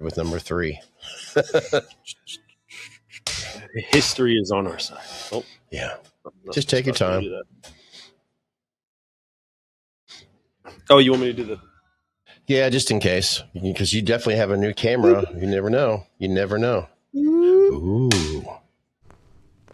with number 3. History is on our side. Oh, yeah. Just take your time. Oh, you want me to do the? Yeah, just in case, because you definitely have a new camera. You never know. Ooh.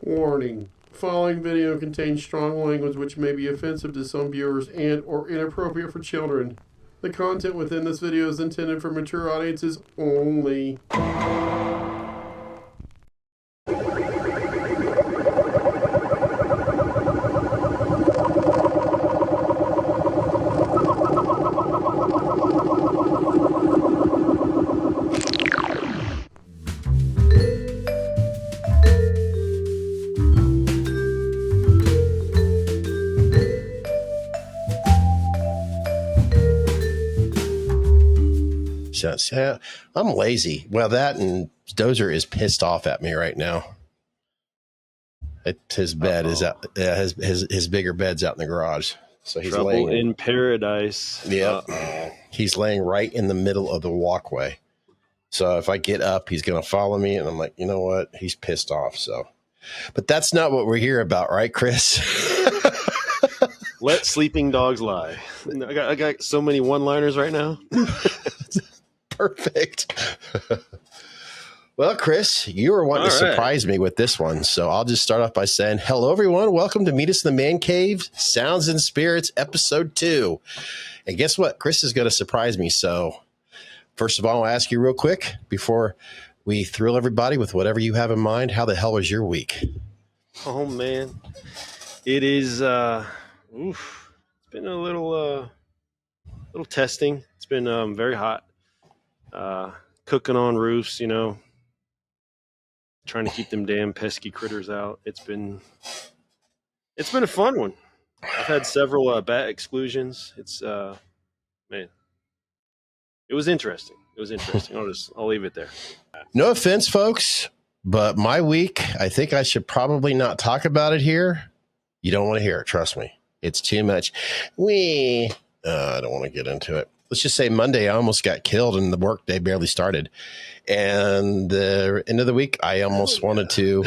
Warning. Following video contains strong language which may be offensive to some viewers and or inappropriate for children. The content within this video is intended for mature audiences only. I'm lazy. Well, that and Dozer is pissed off at me right now. His bed is out. His bigger bed's out in the garage. So he's Trouble in paradise. Yeah, he's laying right in the middle of the walkway. So if I get up, he's going to follow me, and I'm like, you know what? He's pissed off. So, but that's not what we're here about, right, Chris? Let sleeping dogs lie. I got so many one-liners right now. Perfect. Well, Chris, you were wanting to surprise me with this one, so I'll just start off by saying, hello, everyone. Welcome to Meet Us in the Man Cave, Sounds and Spirits, Episode 2. And guess what? Chris is going to surprise me. So first of all, I'll ask you real quick before we thrill everybody with whatever you have in mind. How the hell was your week? Oh, man. It is, it's been a little testing. It's been very hot. Cooking on roofs, trying to keep them damn pesky critters out. It's been a fun one. I've had several bat exclusions. It's man, it was interesting. I'll leave it there. No offense, folks, but my week, I think I should probably not talk about it here. You don't want to hear it. Trust me. It's too much. I don't want to get into it. Let's just say Monday, I almost got killed and the work day barely started. And the end of the week, I almost wanted to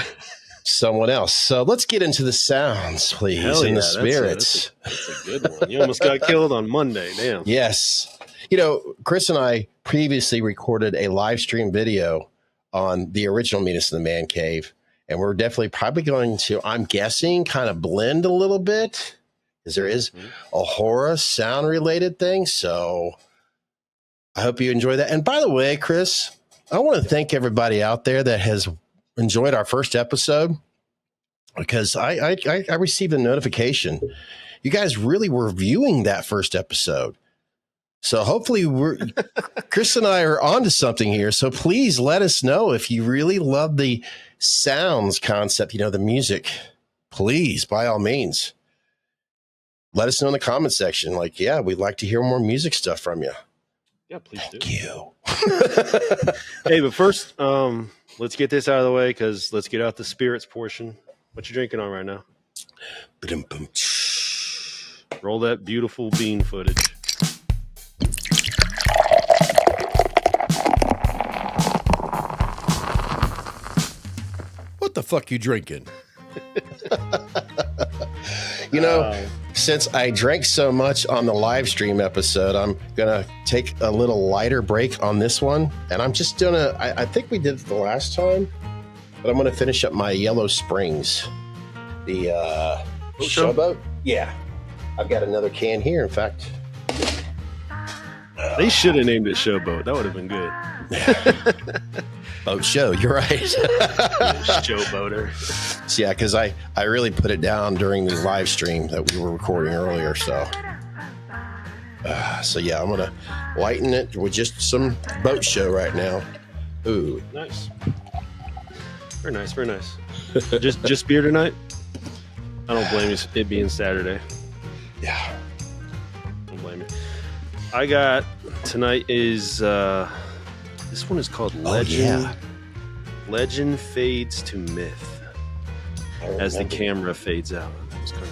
someone else. So let's get into the sounds, please, and the spirits. That's a good one. You almost got killed on Monday. Damn. Yes. Chris and I previously recorded a live stream video on the original Meet Us in the Man Cave. And we're definitely probably going to, I'm guessing, kind of blend a little bit. Because there is a horror sound related thing. So I hope you enjoy that. And by the way, Chris, I want to thank everybody out there that has enjoyed our first episode, because I received a notification. You guys really were viewing that first episode. So hopefully Chris and I are onto something here. So please let us know if you really love the sounds concept, the music. Please, by all means. Let us know in the comment section. We'd like to hear more music stuff from you. Yeah, please do. Thank you. Hey, but first, let's get this out of the way, because let's get out the spirits portion. What you drinking on right now? Roll that beautiful bean footage. What the fuck you drinking? Since I drank so much on the live stream episode, I'm going to take a little lighter break on this one. And I'm just doing I think we did it the last time, but I'm going to finish up my Yellow Springs. The Showboat? Yeah. I've got another can here, in fact. They should have named it Showboat. That would have been good. Boat show, you're right. Showboater. Yeah, because I really put it down during the live stream that we were recording earlier. So yeah, I'm gonna lighten it with just some boat show right now. Ooh, nice. Very nice, very nice. just beer tonight. I don't blame you. It being Saturday. Yeah, don't blame you. I got tonight is. This one is called Legend. Oh, yeah. Legend fades to myth as the camera fades out. That was kind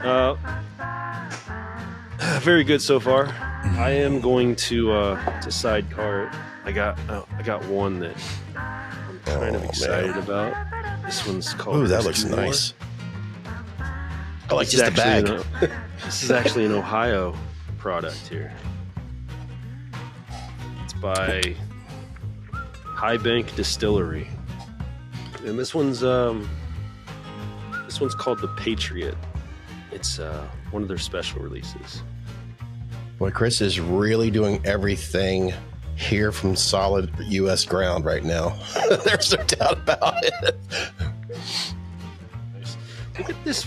of cool. Very good so far. I am going to sidecar it. I got one that I'm kind of excited about. This one's called. Ooh, that looks Rescue More. nice. I like This just is the bag. This is actually an Ohio product here. It's by High Bank Distillery, and this one's called the Patriot. It's one of their special releases. Boy, Chris is really doing everything here from solid U.S. ground right now. There's no doubt about it. Look at this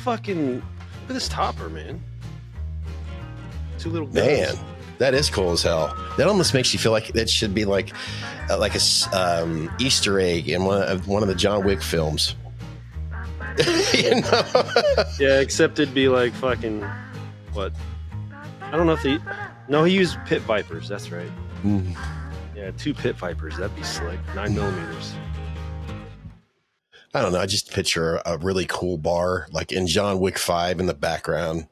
topper, man. Two little guns. Man, that is cool as hell. That almost makes you feel like that should be like a Easter egg in one of the John Wick films. You know? Yeah, except it'd be like fucking what? I don't know if he used pit vipers. That's right. Mm. Yeah, 2 pit vipers. That'd be slick. 9mm. I don't know. I just picture a really cool bar like in John Wick 5 in the background.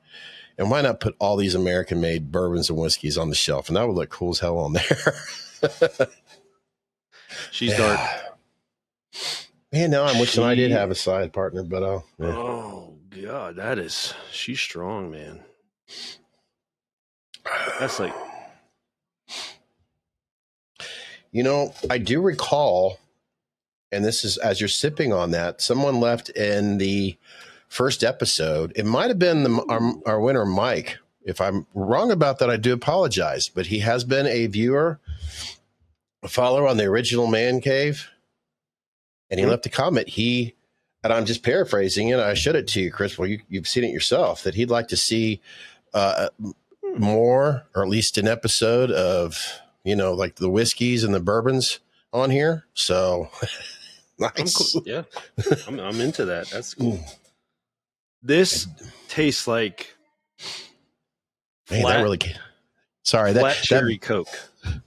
And why not put all these American-made bourbons and whiskeys on the shelf? And that would look cool as hell on there. She's dark. Man, now I'm wishing I did have a side partner, but yeah. Oh God, she's strong, man. That's like, I do recall, and this is as you're sipping on that, someone left in the first episode. It might have been our winner, Mike. If I'm wrong about that, I do apologize. But he has been a viewer, a follower on the original Man Cave, and he left a comment. And I'm just paraphrasing it. I showed it to you, Chris. Well, you've seen it yourself. That he'd like to see more, or at least an episode of, like the whiskeys and the bourbons on here. So nice. cool. Yeah, I'm into that. That's cool. This tastes like flat cherry Coke.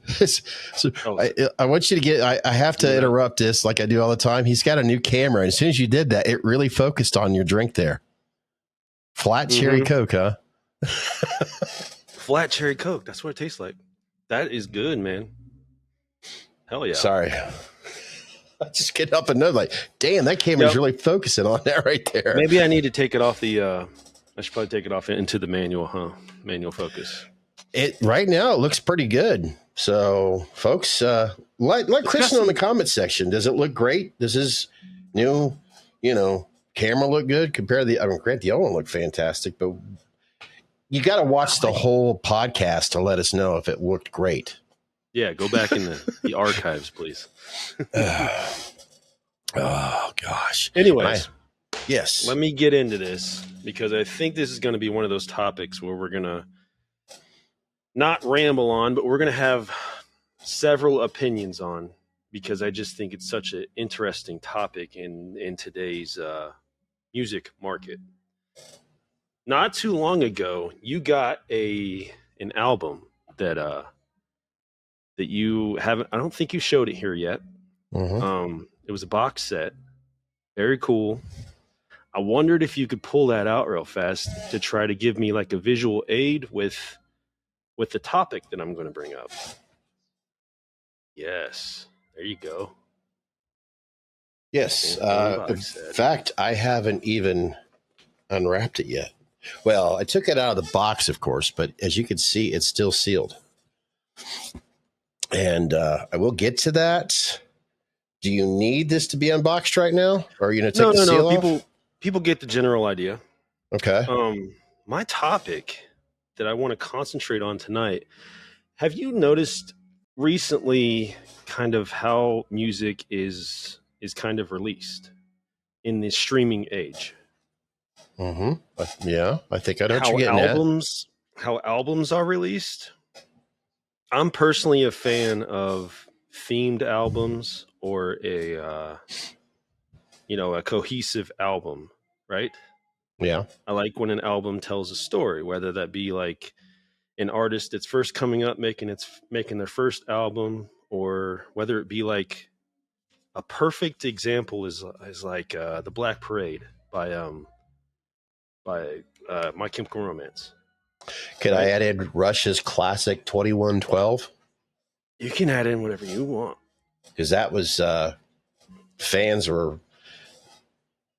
So I want you to get, I have to interrupt this like I do all the time. He's got a new camera. And as soon as you did that, it really focused on your drink there. Flat cherry Coke, huh? Flat cherry Coke. That's what it tastes like. That is good, man. Hell yeah. Sorry. I just get up and know, like, damn, that camera's really focusing on that right there. Maybe I need to take it off I should probably take it off into the manual, huh? Manual focus. Right now, it looks pretty good. So, folks, let Chris know in the comments section. Does it look great? Does his new, camera look good compared to Grant, the other one looked fantastic, but you got to watch the whole podcast to let us know if it looked great. Yeah, go back in the archives, please. Oh, gosh. Anyways, yes. Let me get into this because I think this is going to be one of those topics where we're going to not ramble on, but we're going to have several opinions on, because I just think it's such an interesting topic in today's music market. Not too long ago, you got an album that you haven't. I don't think you showed it here yet. Mm-hmm. It was a box set, very cool. I wondered if you could pull that out real fast to try to give me like a visual aid with the topic that I'm going to bring up. Yes, there you go. Yes. In fact, I haven't even unwrapped it yet. Well, I took it out of the box, of course, but as you can see, it's still sealed. And I will get to that. Do you need this to be unboxed right now? Or are you going to take the seal off? People get the general idea. Okay. My topic that I want to concentrate on tonight, have you noticed recently kind of how music is kind of released in the streaming age? Mm-hmm. Yeah, I think I know what you're getting at. How albums are released. I'm personally a fan of themed albums or a cohesive album, right? Yeah. I like when an album tells a story, whether that be like an artist that's first coming up making their first album, or whether it be like a perfect example is like The Black Parade by My Chemical Romance. Could I Right. add in Rush's classic 2112? You can add in whatever you want. Because that was fans were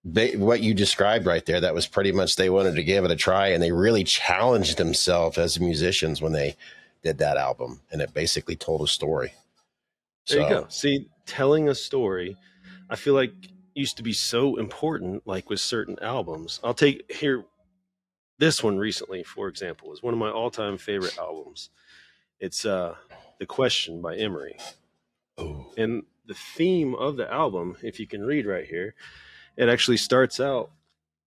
what you described right there. That was pretty much they wanted to give it a try, and they really challenged themselves as musicians when they did that album, and it basically told a story. There you go. See, telling a story, I feel like used to be so important, like with certain albums. I'll take here this one recently, for example, is one of my all-time favorite albums. It's The Question by Emery. Oh. And the theme of the album, if you can read right here, it actually starts out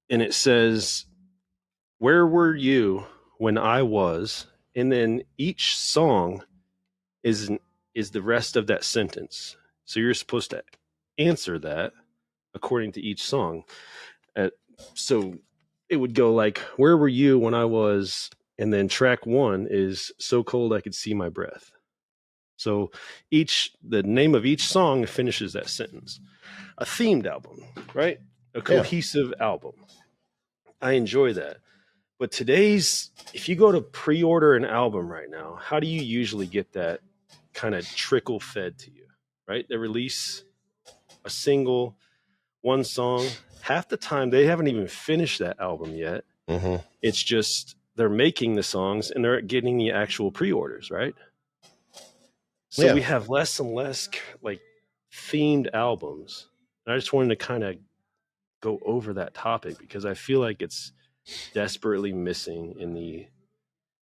and it says, "Where were you when I was?" And then each song is the rest of that sentence. So you're supposed to answer that according to each song. So it would go like, "Where were you when I was?" And then track 1 is "So Cold I Could See My Breath." So the name of each song finishes that sentence. A themed album, right? A cohesive album. I enjoy that. But if you go to pre-order an album right now, how do you usually get that kind of trickle fed to you, right? They release a single, one song. Half the time, they haven't even finished that album yet. Mm-hmm. It's just they're making the songs and they're getting the actual pre-orders, right? So we have less and less like themed albums. And I just wanted to kind of go over that topic because I feel like it's desperately missing in the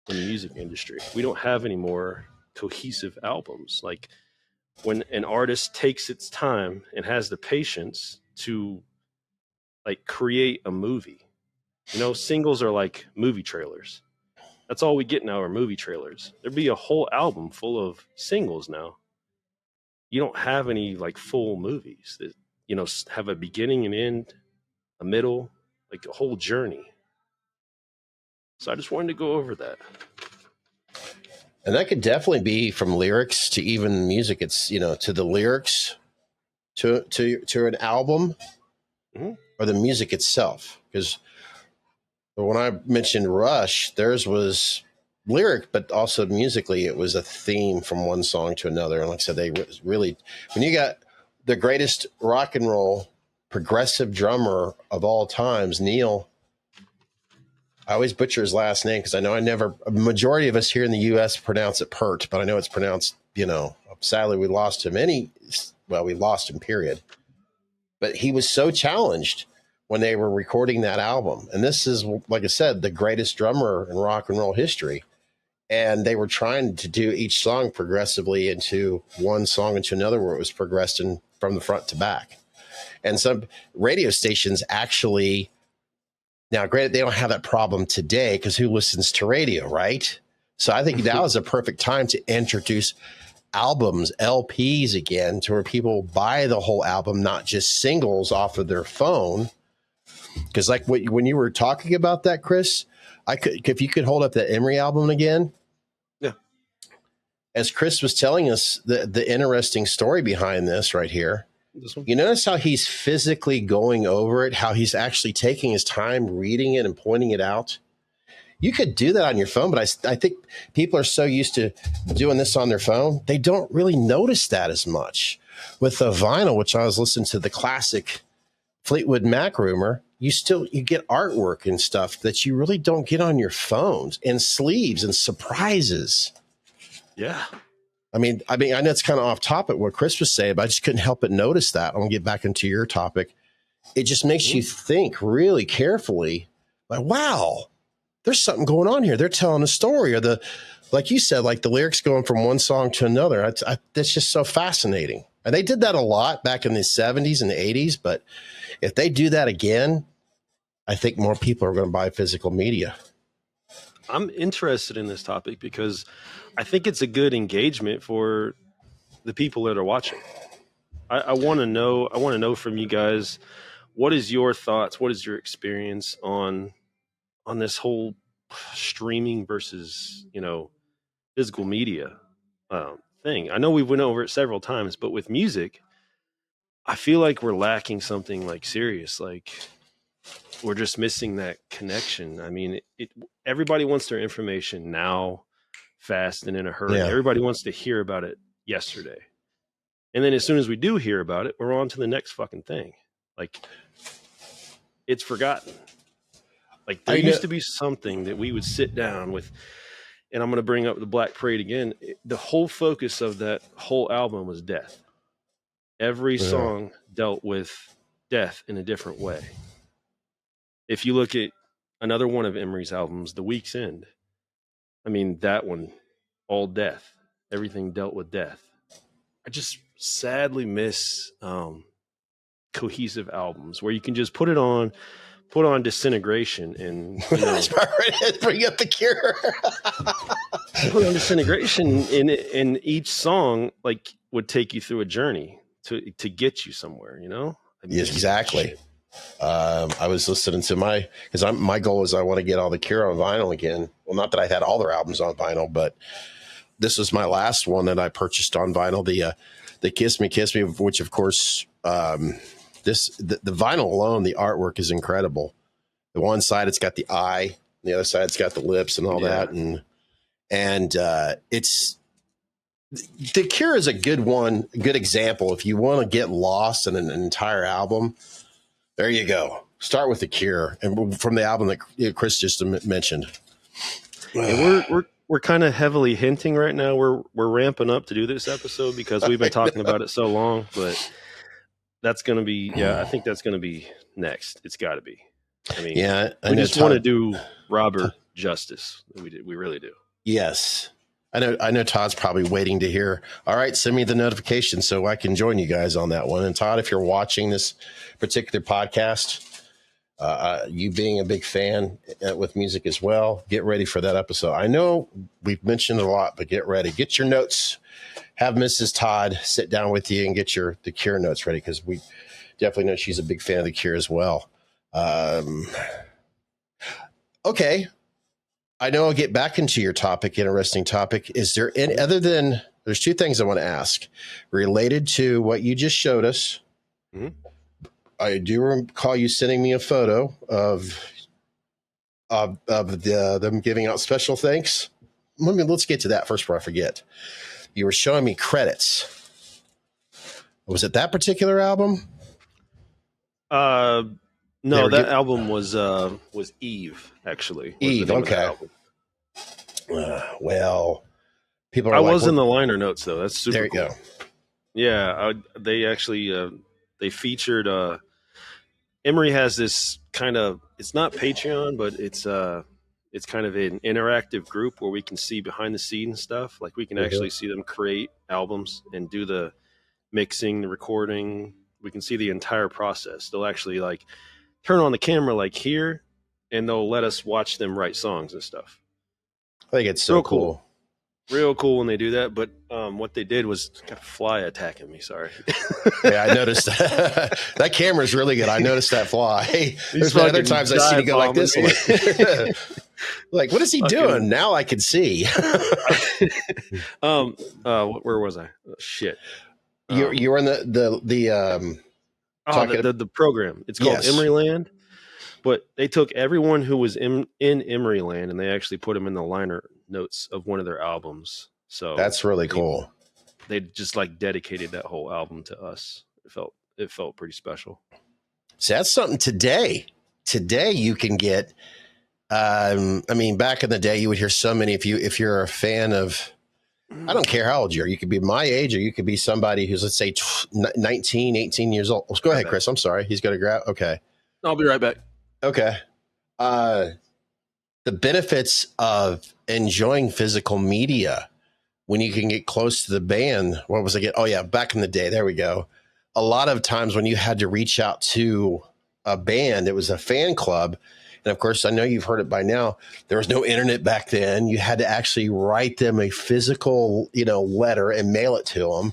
music industry. We don't have any more cohesive albums. Like when an artist takes its time and has the patience to like create a movie. Singles are like movie trailers. That's all we get now are movie trailers. There'd be a whole album full of singles now. You don't have any like full movies that have a beginning and end, a middle, like a whole journey. So I just wanted to go over that. And that could definitely be from lyrics to even music. It's to the lyrics to an album, mm-hmm. or the music itself. Because when I mentioned Rush, theirs was lyric, but also musically, it was a theme from one song to another. And like I said, they really, when you got the greatest rock and roll progressive drummer of all times, Neil. I always butcher his last name because I know a majority of us here in the U.S. pronounce it Pert, but I know it's pronounced, sadly we lost him. We lost him, period. But he was so challenged when they were recording that album. And this is, like I said, the greatest drummer in rock and roll history. And they were trying to do each song progressively into one song into another where it was progressing from the front to back. And some radio stations actually, now granted, they don't have that problem today because who listens to radio, right? So I think now is a perfect time to introduce albums, LPs again, to where people buy the whole album, not just singles off of their phone. Because like when you were talking about that, Chris, if you could hold up that Emery album again. Yeah. As Chris was telling us the interesting story behind this right here. You notice how he's physically going over it, how he's actually taking his time reading it and pointing it out. You could do that on your phone, but I think people are so used to doing this on their phone, they don't really notice that as much. With the vinyl, which I was listening to the classic Fleetwood Mac Rumor, you get artwork and stuff that you really don't get on your phones, and sleeves and surprises. Yeah. I mean, I know it's kind of off topic what Chris was saying, but I just couldn't help but notice that. I'm going to get back into your topic. It just makes you think really carefully, like, wow, there's something going on here. They're telling a story, or like you said, like the lyrics going from one song to another. That's just so fascinating. And they did that a lot back in the 70s and the 80s. But if they do that again, I think more people are going to buy physical media. I'm interested in this topic because I think it's a good engagement for the people that are watching. I want to know from you guys, what is your thoughts? What is your experience on this whole streaming versus, physical media thing? I know we went over it several times, but with music, I feel like we're lacking something like serious. Like we're just missing that connection. I mean, everybody wants their information now, fast and in a hurry. Yeah. Everybody wants to hear about it yesterday. And then as soon as we do hear about it, we're on to the next fucking thing. Like, it's forgotten. Like, there used to be something that we would sit down with, and I'm going to bring up the Black Parade again. The whole focus of that whole album was death. Every song dealt with death in a different way. If you look at another one of Emery's albums, The Week's End, I mean, that one, all death. Everything dealt with death. I just sadly miss cohesive albums where you can just put on Disintegration and bring up The Cure. Put on Disintegration in each song, like, would take you through a journey to get you somewhere, you know? I mean, yes, exactly. I was listening to my goal is I want to get all The Cure on vinyl again. Well, not that I've had all their albums on vinyl, but this was my last one that I purchased on vinyl. The Kiss Me, which of course, the vinyl alone, the artwork is incredible. The one side, it's got the eye, the other side, it's got the lips and all that. And it's, The Cure is a good example. If you want to get lost in an entire album, there you go. Start with The Cure, and from the album that Chris just mentioned. And we're kind of heavily hinting right now. We're ramping up to do this episode because we've been talking about it so long. But that's going to be, I think that's going to be next. It's got to be. I mean, we just want to do Robert justice. We really do. Yes. I know Todd's probably waiting to hear. All right, send me the notification so I can join you guys on that one. And Todd, if you're watching this particular podcast, you being a big fan with music as well, get ready for that episode. I know we've mentioned it a lot, but get ready. Get your notes. Have Mrs. Todd sit down with you and get The Cure notes ready, because we definitely know she's a big fan of The Cure as well. Okay. I know I'll get back into your topic, interesting topic. Is there any other than, there's two things I want to ask related to what you just showed us. Mm-hmm. I do recall you sending me a photo of them giving out special thanks. Let's get to that first before I forget. You were showing me credits. Was it that particular album? No, that album was Eve, actually. Eve, okay. Well, people are was in the liner notes, though. That's super cool. There you go. Yeah, they actually they featured Emery has this kind of, it's not Patreon, but it's kind of an interactive group where we can see behind the scenes stuff. Like, we can actually see them create albums and do the mixing, the recording. We can see the entire process. They'll actually like turn on the camera like here, and they'll let us watch them write songs and stuff. I think it's so real cool. Real cool when they do that. But what they did was got a fly attacking me. Sorry. Yeah, I noticed that. That camera's really good. I noticed that fly. There's been other times I see you go like this. Like, what is he doing? Now I can see. Where was I? Oh, shit. You were in the program. It's called Emeryland. But they took everyone who was in Emeryland and they actually put them in the liner notes of one of their albums. So that's really cool. They just like dedicated that whole album to us. It felt pretty special. So that's something today. Today you can get. I mean, back in the day, you would hear so many. If you're a fan of, I don't care how old you are. You could be my age, or you could be somebody who's, let's say, 19, 18 years old. Go ahead, Chris. I'm sorry. He's going to grab. Okay. I'll be right back. Okay. The benefits of enjoying physical media when you can get close to the band. What was I getting? Oh, yeah. Back in the day. There we go. A lot of times when you had to reach out to a band, it was a fan club. And of course, I know you've heard it by now. There was no internet back then. You had to actually write them a physical, letter and mail it to them.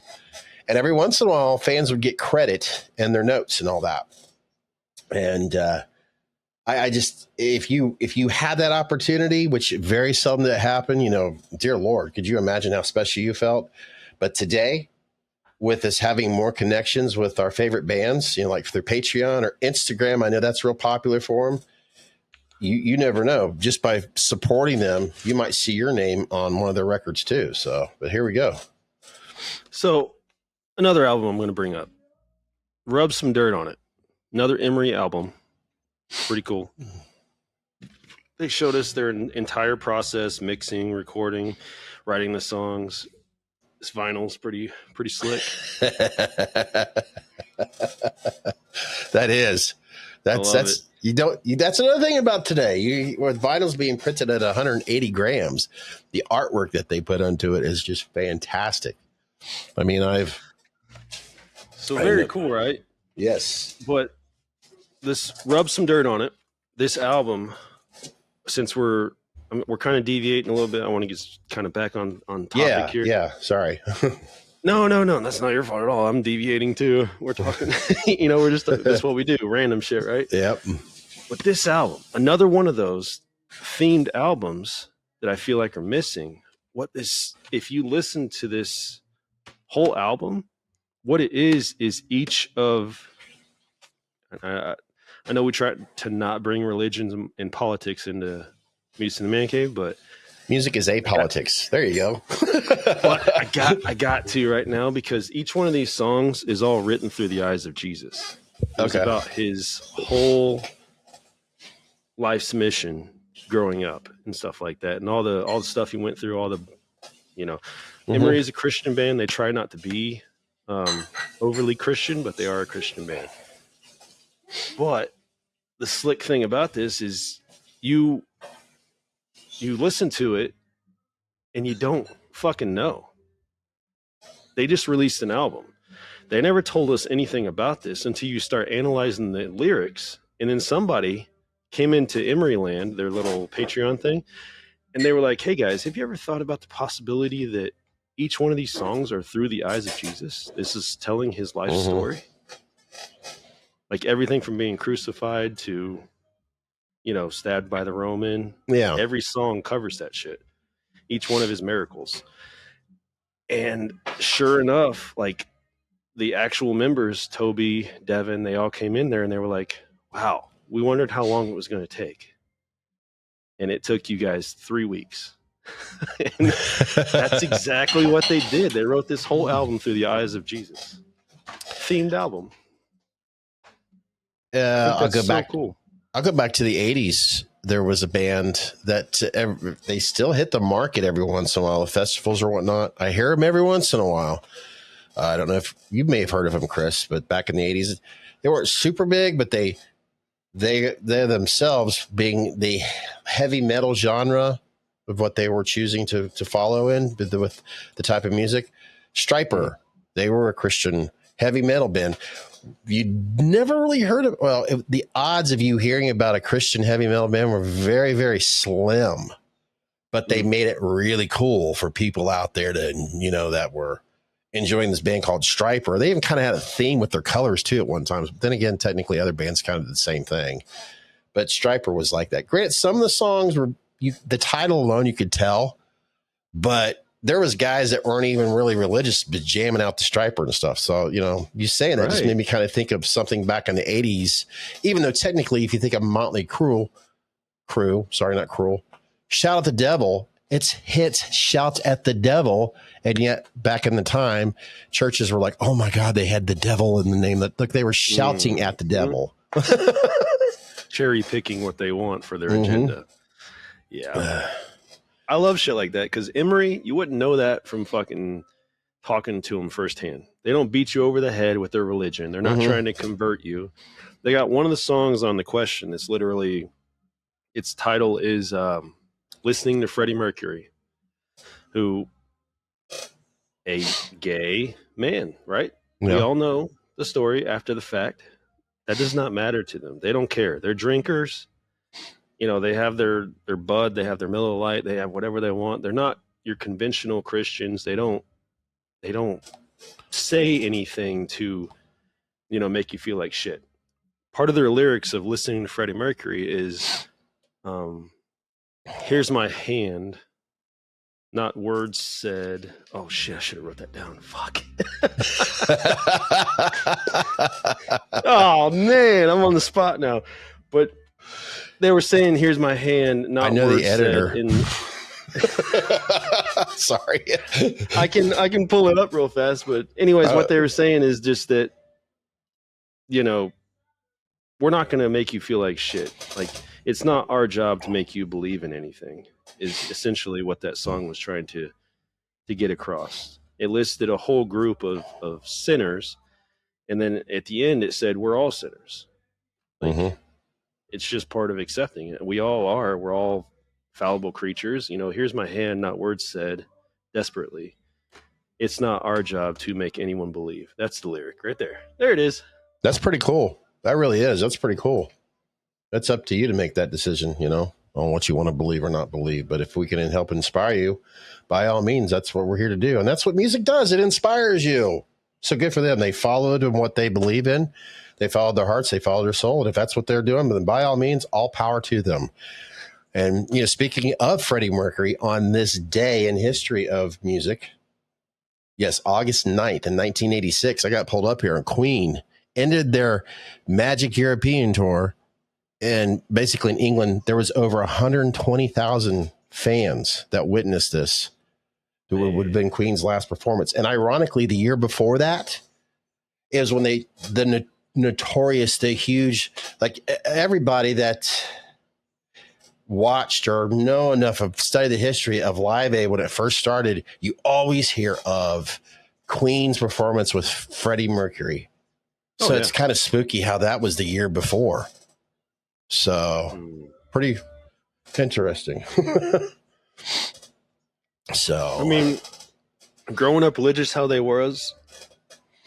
And every once in a while, fans would get credit in their notes and all that. And I just, if you had that opportunity, which very seldom that happened, dear Lord, could you imagine how special you felt? But today, with us having more connections with our favorite bands, like through Patreon or Instagram. I know that's real popular for them. You never know. Just by supporting them, you might see your name on one of their records too. So, but here we go. So another album I'm going to bring up, Rub Some Dirt on It. Another Emery album. Pretty cool. They showed us their entire process, mixing, recording, writing the songs. This vinyl's pretty slick. That's that's another thing about today. With vinyls being printed at 180 grams, the artwork that they put onto it is just fantastic. I mean, very cool, right? Yes. But this Rub Some Dirt on It, this album, since we're kind of deviating a little bit, I want to get kind of back on topic here. Yeah, sorry. No, that's not your fault at all. I'm deviating too. We're talking, we're just, that's what we do, random shit, right? Yep. But this album, another one of those themed albums that I feel like are missing. If you listen to this whole album, what it is each of, I know we try to not bring religions and politics into Music in the Man Cave, but music is apolitics. There you go. But I got to right now, because each one of these songs is all written through the eyes of Jesus. It's about his whole life's mission growing up and stuff like that, and all the stuff he went through, all the, Emery is a Christian band. They try not to be overly Christian, but they are a Christian band. But the slick thing about this is you listen to it and you don't fucking know. They just released an album. They never told us anything about this until you start analyzing the lyrics. And then somebody came into Emery Land, their little Patreon thing, and they were like, hey guys, have you ever thought about the possibility that each one of these songs are through the eyes of Jesus? This is telling his life story. Like everything from being crucified to, stabbed by the Roman. Yeah. Every song covers that shit. Each one of his miracles. And sure enough, like the actual members, Toby, Devin, they all came in there and they were like, wow, we wondered how long it was going to take. And it took you guys 3 weeks. And that's exactly what they did. They wrote this whole album through the eyes of Jesus. Themed album. I'll go back. Cool. I'll go back to the 80s. There was a band that they still hit the market every once in a while, festivals or whatnot. I hear them every once in a while. I don't know if you may have heard of them, Chris, but back in the 80s, they weren't super big, but they themselves, being the heavy metal genre of what they were choosing to follow in with the type of music. Stryper, they were a Christian heavy metal band. You never really heard of, the odds of you hearing about a Christian heavy metal band were very, very slim, but they made it really cool for people out there to, that were enjoying this band called Stryper. They even kind of had a theme with their colors too at one time. But then again, technically other bands kind of did the same thing, but Stryper was like that. Granted, some of the songs were, the title alone, you could tell, but there was guys that weren't even really religious, but jamming out the Stryper and stuff. So, you saying that just made me kind of think of something back in the 80s, even though technically, if you think of Motley Crue, not Cruel, Shout at the Devil, it's hits Shout at the Devil. And yet back in the time, churches were like, oh my God, they had the devil in the name. Look, they were shouting at the devil. Cherry picking what they want for their agenda. Yeah. I love shit like that, because Emery, you wouldn't know that from fucking talking to them firsthand. They don't beat you over the head with their religion. They're not trying to convert you. They got one of the songs on The Question. It's literally, its title is Listening to Freddie Mercury, who, a gay man, right? Yeah. We all know the story after the fact. That does not matter to them. They don't care. They're drinkers. They have their bud, they have their Miller Lite, they have whatever they want. They're not your conventional Christians. They don't say anything to, make you feel like shit. Part of their lyrics of listening to Freddie Mercury is, here's my hand. not words said. Oh shit! I should have wrote that down. Fuck. Oh man, I'm on the spot now. But they were saying, "Here's my hand." Not I know words the editor. Sorry. I can pull it up real fast. But anyways, what they were saying is just that, you know, we're not going to make you feel like shit. Like, it's not our job to make you believe in anything, is essentially what that song was trying to get across. It listed a whole group of sinners, and then at the end it said we're all sinners. Like, it's just part of accepting it. We all are. We're all fallible creatures. You know, here's my hand, not words said, desperately. It's not our job to make anyone believe. That's the lyric right there. There it is. That's pretty cool. That really is. That's pretty cool. That's up to you to make that decision, you know, on what you want to believe or not believe. But if we can help inspire you, by all means, that's what we're here to do. And that's what music does. It inspires you. So good for them. They followed in what they believe in. They followed their hearts. They followed their soul. And if that's what they're doing, then by all means, all power to them. And, you know, speaking of Freddie Mercury, on this day in history of music, yes, August 9th in 1986, I got pulled up here, and Queen ended their Magic European tour. And basically in England, there was over 120,000 fans that witnessed this. It would have been Queen's last performance. And ironically, the year before that is when the notorious, the huge, like everybody that watched or know enough of study the history of Live Aid when it first started, you always hear of Queen's performance with Freddie Mercury. So it's kind of spooky how that was the year before. So pretty interesting. So I mean, growing up religious how they was,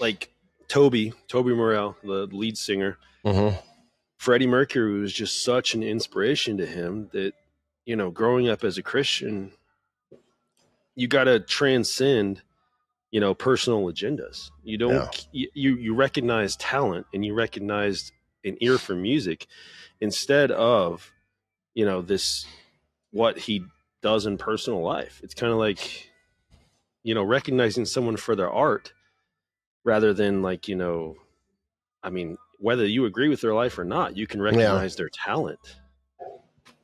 like Toby Morrell, the lead singer, Freddie Mercury was just such an inspiration to him that, you know, growing up as a Christian, you got to transcend, you know, personal agendas. You don't, you recognize talent, and you recognize an ear for music instead of, you know, this, what he does in personal life. It's kind of like, you know, recognizing someone for their art rather than, like, you know, I mean, whether you agree with their life or not, you can recognize their talent.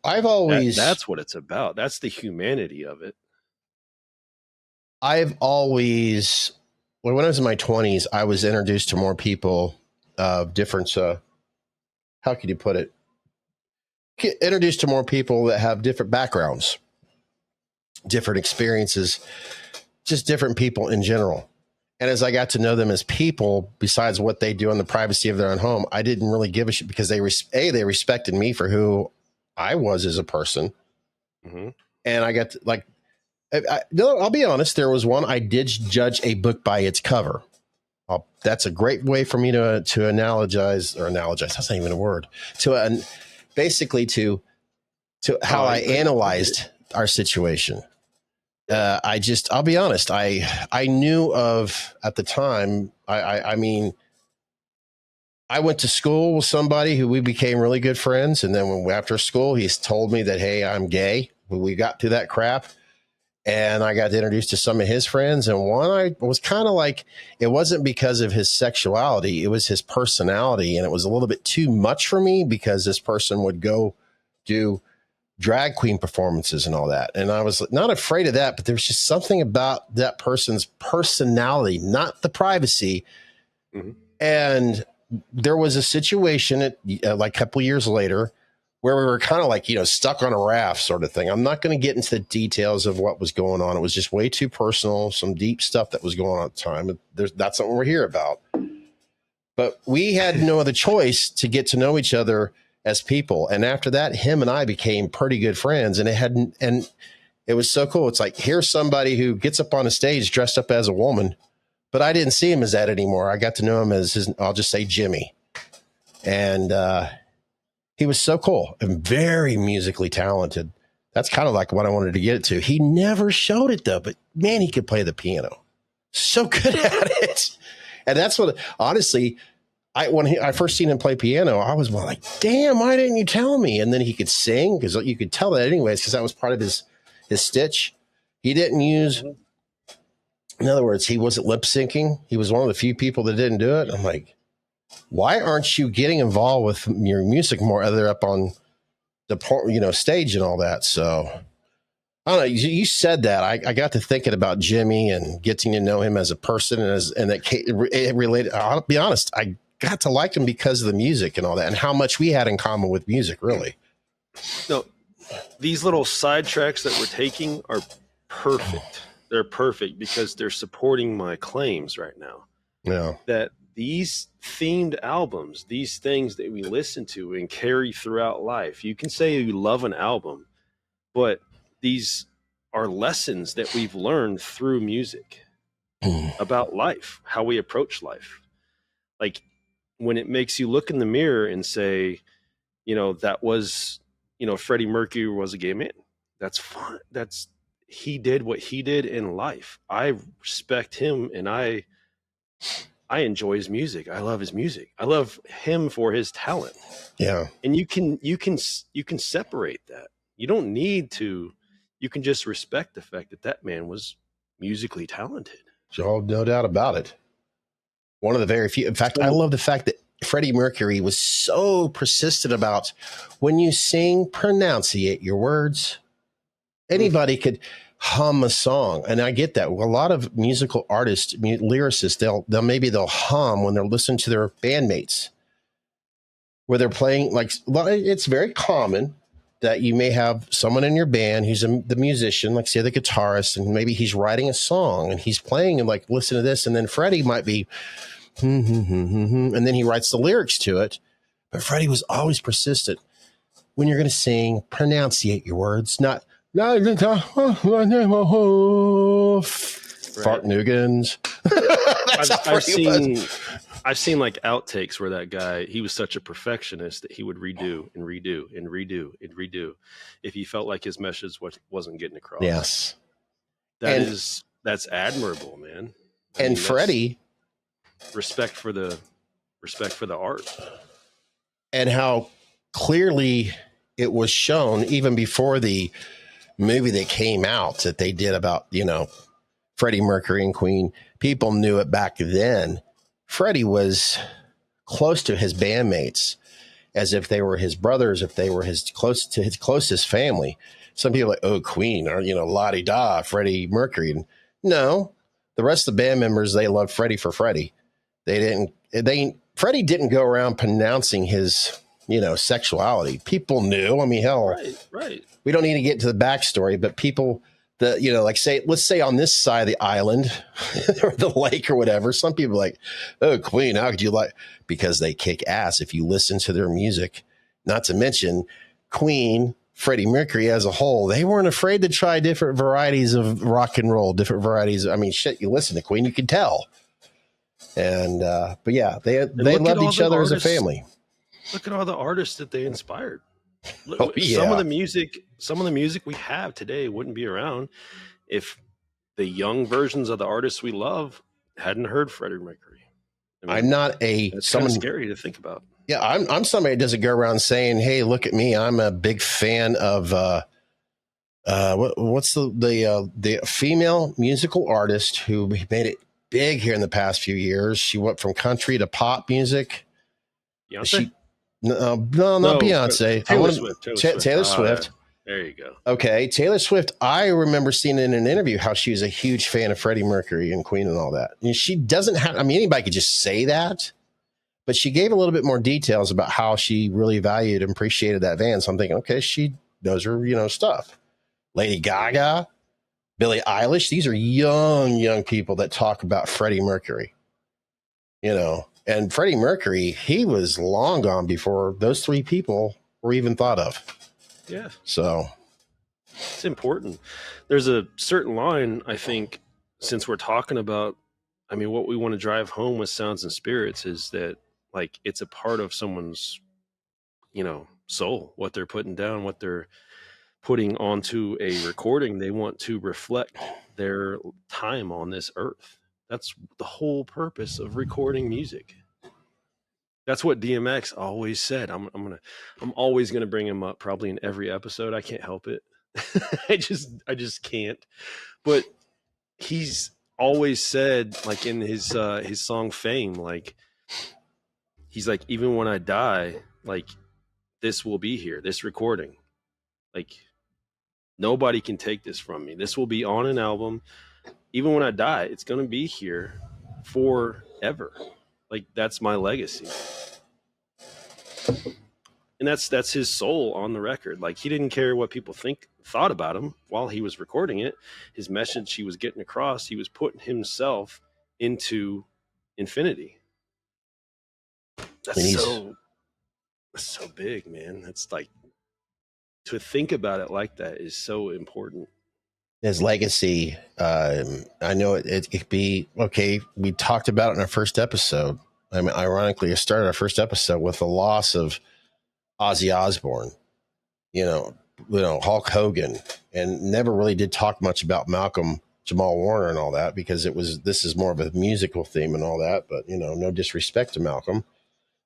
I've always, that's what it's about. That's the humanity of it. I've always, when I was in my 20s, I was introduced to more people of different, how could you put it? Introduced to more people that have different backgrounds, different experiences, just different people in general. And as I got to know them as people, besides what they do in the privacy of their own home, I didn't really give a shit because they respected me for who I was as a person. And I got to, like, I'll be honest, there was one, I did judge a book by its cover. That's a great way for me to analogize, that's not even a word, basically to how I analyzed our situation. I'll be honest, I knew of, at the time, I mean, I went to school with somebody who we became really good friends. And then after school, he's told me that, hey, I'm gay. We got through that crap. And I got introduced to some of his friends. And one, I was kind of like, it wasn't because of his sexuality. It was his personality. And it was a little bit too much for me because this person would go do drag queen performances and all that. And I was not afraid of that, but there's just something about that person's personality, not the privacy. And there was a situation like a couple years later where we were kind of like, you know, stuck on a raft sort of thing. I'm not going to get into the details of what was going on. It was just way too personal, some deep stuff that was going on at the time. That's not what we're here about. But we had no other choice to get to know each other as people. And after that, him and I became pretty good friends. And it was so cool. It's like, here's somebody who gets up on a stage dressed up as a woman, but I didn't see him as that anymore. I got to know him as I'll just say Jimmy. And he was so cool and very musically talented. That's kind of like what I wanted to get it to. He never showed it though, but man, he could play the piano. So good at it. And that's what, honestly, when I first seen him play piano, I was like, damn, why didn't you tell me? And then he could sing, because you could tell that anyways, because that was part of his stitch. He didn't use, in other words, he wasn't lip syncing. He was one of the few people that didn't do it. I'm like, why aren't you getting involved with your music more other up on the stage and all that? So I don't know. You said that. I got to thinking about Jimmy and getting to know him as a person and that it related. I'll be honest. I got to like him because of the music and all that and how much we had in common with music, really. No, these little sidetracks that we're taking are perfect. They're perfect because they're supporting my claims right now. Yeah. That these themed albums, these things that we listen to and carry throughout life, you can say you love an album, but these are lessons that we've learned through music about life, how we approach life. Like when it makes you look in the mirror and say, that was, Freddie Mercury was a gay man. That's fine. He did what he did in life. I respect him and I enjoy his music. I love his music. I love him for his talent. Yeah. And you can separate that. You don't need to. You can just respect the fact that man was musically talented. So no doubt about it. One of the very few. In fact, I love the fact that Freddie Mercury was so persistent about when you sing, pronunciate your words. Anybody could hum a song, and I get that. Well, a lot of musical artists, lyricists, they'll hum when they're listening to their bandmates, where they're playing. Like it's very common that you may have someone in your band who's the musician, like say the guitarist, and maybe he's writing a song and he's playing and like listen to this, and then Freddie might be, and then he writes the lyrics to it. But Freddie was always persistent. When you're going to sing, pronunciate your words, not. Fart Nugans. I've seen like outtakes where that guy, he was such a perfectionist that he would redo and redo and redo and redo if he felt like his message wasn't getting across. Yes. That's admirable, man. And Freddie, respect for the art. And how clearly it was shown even before the movie that came out that they did about, Freddie Mercury and Queen. People knew it back then. Freddie was close to his bandmates as if they were his brothers, if they were his closest family. Some people are like, oh, Queen, or, la-di-da, Freddie Mercury. And no, the rest of the band members, they loved Freddie for Freddie. Freddie didn't go around pronouncing his, sexuality. People knew. I mean, hell, right. We don't need to get into the backstory, but people that, let's say on this side of the island or the lake or whatever, some people are like, oh, Queen, how could you like, because they kick ass if you listen to their music, not to mention Queen, Freddie Mercury as a whole. They weren't afraid to try different varieties of rock and roll, different varieties. I mean, shit, you listen to Queen, you can tell. And, but yeah, they loved each other as a family. Look at all the artists that they inspired. Oh, yeah. Some of the music we have today wouldn't be around if the young versions of the artists we love hadn't heard Freddie Mercury. I'm not it's kind of scary to think about. Yeah, I'm somebody that doesn't go around saying, "Hey, look at me! I'm a big fan of what's the female musical artist who made it big here in the past few years. She went from country to pop music. Beyonce? No, not Beyonce. Taylor Swift. There you go. Okay, Taylor Swift. I remember seeing in an interview how she was a huge fan of Freddie Mercury and Queen and all that. And she doesn't have. I mean, anybody could just say that, but she gave a little bit more details about how she really valued and appreciated that band. So I'm thinking, okay, she knows her, stuff. Lady Gaga, Billie Eilish. These are young people that talk about Freddie Mercury. And Freddie Mercury, he was long gone before those three people were even thought of. Yeah. So it's important. There's a certain line, I think, since we're talking about, I mean, what we want to drive home with Sounds and Spirits is that, like, it's a part of someone's, soul, what they're putting down, what they're putting onto a recording. They want to reflect their time on this earth. That's the whole purpose of recording music. That's what DMX always said. I'm always gonna bring him up probably in every episode. I can't help it. I just can't. But he's always said, like in his song Fame, like he's like, even when I die, like this will be here, this recording. Like nobody can take this from me. This will be on an album. Even when I die, it's going to be here forever. Like that's my legacy. And that's his soul on the record. Like he didn't care what people thought about him while he was recording it. His message he was getting across, he was putting himself into infinity. That's so big, man. That's like, to think about it like that is so important. His legacy, I know it could be, okay, we talked about it in our first episode. I mean, ironically, it started our first episode with the loss of Ozzy Osbourne, you know, Hulk Hogan, and never really did talk much about Malcolm Jamal Warner and all that, because this is more of a musical theme and all that, but no disrespect to Malcolm.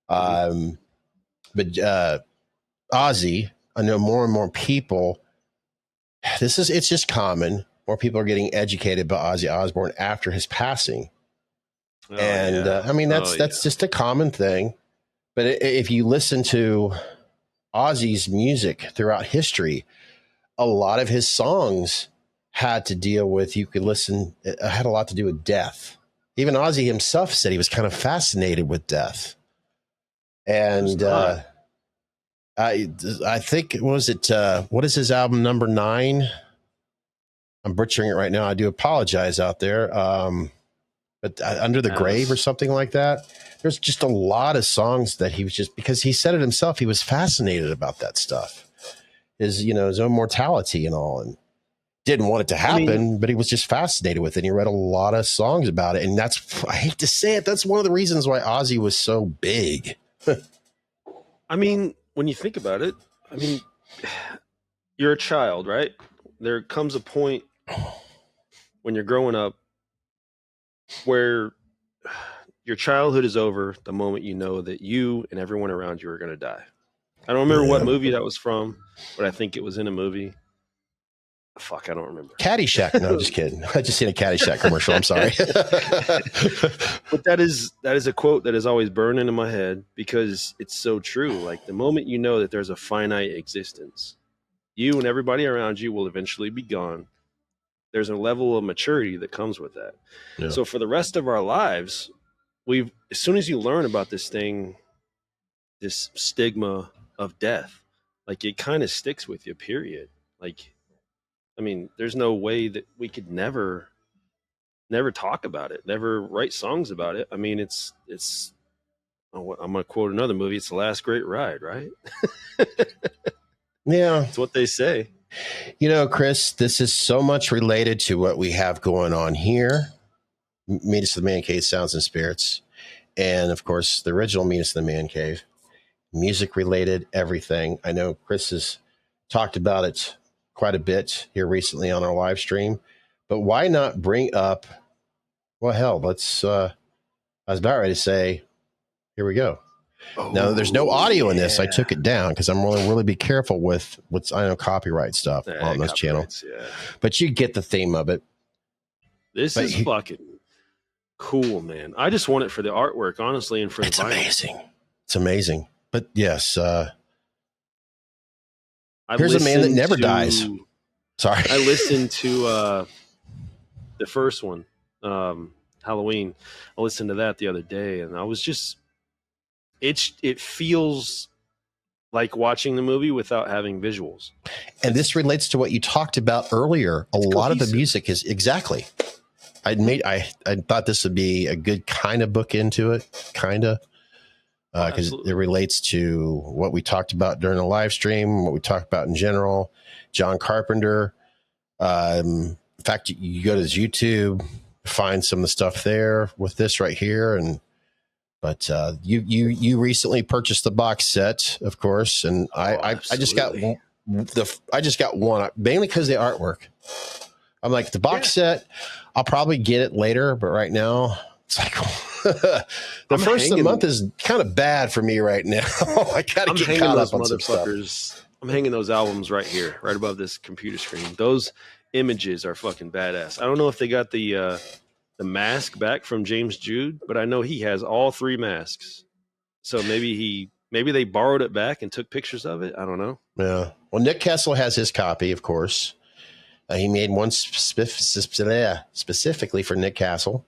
But Ozzy, I know more and more people, it's just common. More people are getting educated about Ozzy Osbourne after his passing. Oh, and yeah. I mean, that's just a common thing. But if you listen to Ozzy's music throughout history, a lot of his songs had to deal with, it had a lot to do with death. Even Ozzy himself said he was kind of fascinated with death. And I think, what is his album number 9? I'm butchering it right now. I do apologize out there. But Under the Grave or something like that. There's just a lot of songs that he was just, because he said it himself, he was fascinated about that stuff. His own mortality and all, and didn't want it to happen, but he was just fascinated with it. And he read a lot of songs about it. And I hate to say it, that's one of the reasons why Ozzy was so big. I mean, when you think about it, I mean, you're a child, right? There comes a point when you're growing up where your childhood is over the moment you know that you and everyone around you are going to die. I don't remember what movie that was from, but I think it was in a movie. Fuck, I don't remember. Caddyshack. No, I'm just kidding. I just seen a Caddyshack commercial. I'm sorry. But that is a quote that has always burned into my head, because it's so true. Like the moment you know that there's a finite existence, you and everybody around you will eventually be gone. There's a level of maturity that comes with that. Yeah. So for the rest of our lives, as soon as you learn about this thing, this stigma of death, like it kind of sticks with you, period. Like, I mean, there's no way that we could never talk about it, never write songs about it. I mean, it's I'm going to quote another movie. It's The Last Great Ride, right? Yeah. It's what they say. Chris, this is so much related to what we have going on here. Meet Us at the Man Cave, Sounds and Spirits. And of course, the original Meet Us at the Man Cave. Music related, everything. I know Chris has talked about it quite a bit here recently on our live stream, but why not bring up, well, hell, I was about ready to say, here we go. Now, there's no audio in this. I took it down because I'm really be careful with copyright stuff on this channel. Yeah. But you get the theme of it. This is fucking cool, man. I just want it for the artwork, honestly, and for the vinyl. Amazing. It's amazing. But yes, here's a man that never dies. Sorry. I listened to the first one, Halloween. I listened to that the other day, and I was just, it feels like watching the movie without having visuals. And this relates to what you talked about earlier. A lot of the music is exactly. I thought this would be a good kind of book into it, kind of, because it relates to what we talked about during the live stream, what we talked about in general. John Carpenter. In fact, you go to his YouTube, find some of the stuff there with this right here, but you recently purchased the box set, of course, and I just got one mainly because of the artwork. I'm like, the box set, I'll probably get it later, but right now it's like the first of the month is kind of bad for me right now. I gotta get caught up on some stuff. I'm hanging those albums right here, right above this computer screen. Those images are fucking badass. I don't know if they got the mask back from James Jude, but I know he has all 3 masks. So maybe they borrowed it back and took pictures of it. I don't know. Yeah. Well, Nick Kessel has his copy, of course. He made one specifically for Nick Castle,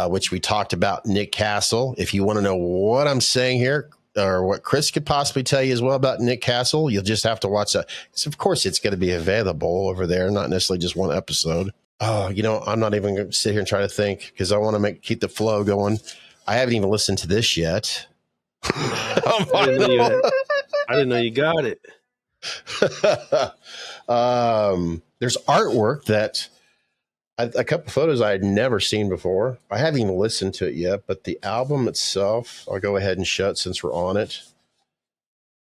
which we talked about Nick Castle. If you want to know what I'm saying here, or what Chris could possibly tell you as well about Nick Castle, you'll just have to watch that. So of course, it's going to be available over there, not necessarily just one episode. Oh, I'm not even going to sit here and try to think because I want to keep the flow going. I haven't even listened to this yet. I didn't know you got it. There's artwork that a couple photos I had never seen before. I haven't even listened to it yet, but the album itself, I'll go ahead and show it since we're on it.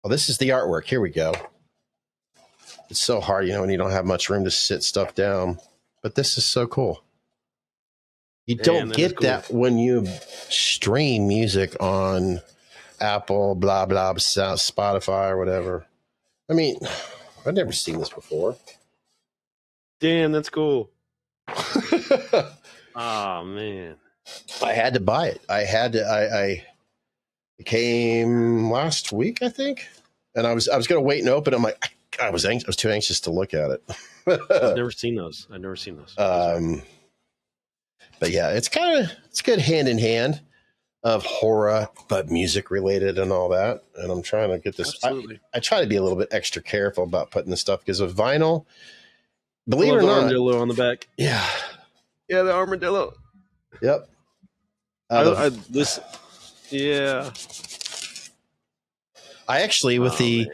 Well, this is the artwork. Here we go. It's so hard, when you don't have much room to sit stuff down, but this is so cool. You don't get that when you stream music on Apple, blah, blah, Spotify or whatever. I mean, I've never seen this before. Damn, that's cool. Oh man, I had to buy it. I it came last week, I think, and I was going to wait and open. I'm like, I was too anxious to look at it. I've never seen those. But yeah, it's good hand in hand of horror, but music related and all that. And I'm trying to get this. I try to be a little bit extra careful about putting this stuff because with vinyl, believe it or not, armadillo on the back. Yeah, the armadillo. Yep. Yeah. I actually with the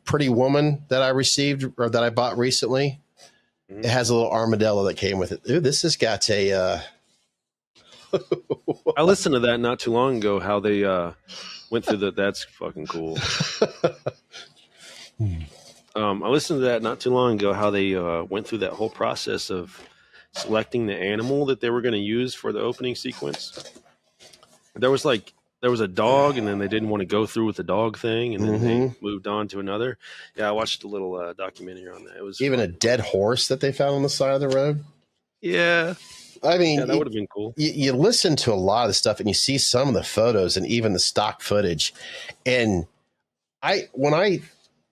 pretty woman that I received or that I bought recently, it has a little armadillo that came with it. Ooh, this has got a. I listened to that not too long ago. How they went through that. That's fucking cool. I listened to that not too long ago. How they went through that whole process of selecting the animal that they were going to use for the opening sequence. There was a dog, and then they didn't want to go through with the dog thing, and then they moved on to another. Yeah, I watched a little documentary on that. It was even fun. A dead horse that they found on the side of the road. Yeah. I mean, that would have been cool. You listen to a lot of the stuff and you see some of the photos and even the stock footage. And when I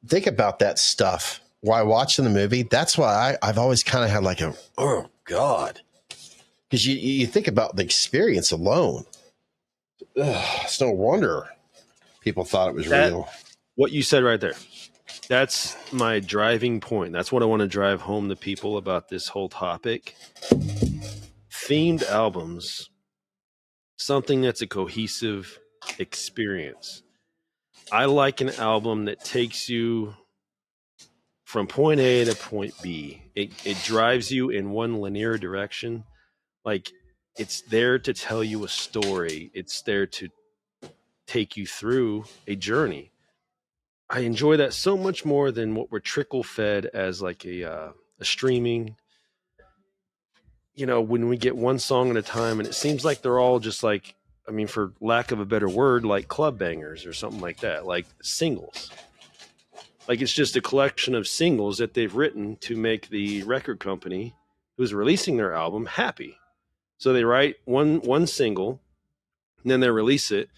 think about that stuff while watching the movie, that's why I've always kind of had like oh God. Because you think about the experience alone. It's no wonder people thought it was real. What you said right there. That's my driving point. That's what I want to drive home to people about this whole topic. Themed albums, something that's a cohesive experience. I like an album that takes you from point A to point B. It drives you in one linear direction. Like, it's there to tell you a story. It's there to take you through a journey. I enjoy that so much more than what we're trickle fed as like a streaming. When we get one song at a time, and it seems like they're all just like, I mean, for lack of a better word, like club bangers or something like that, like singles. Like it's just a collection of singles that they've written to make the record company who's releasing their album happy. So they write one single, and then they release it,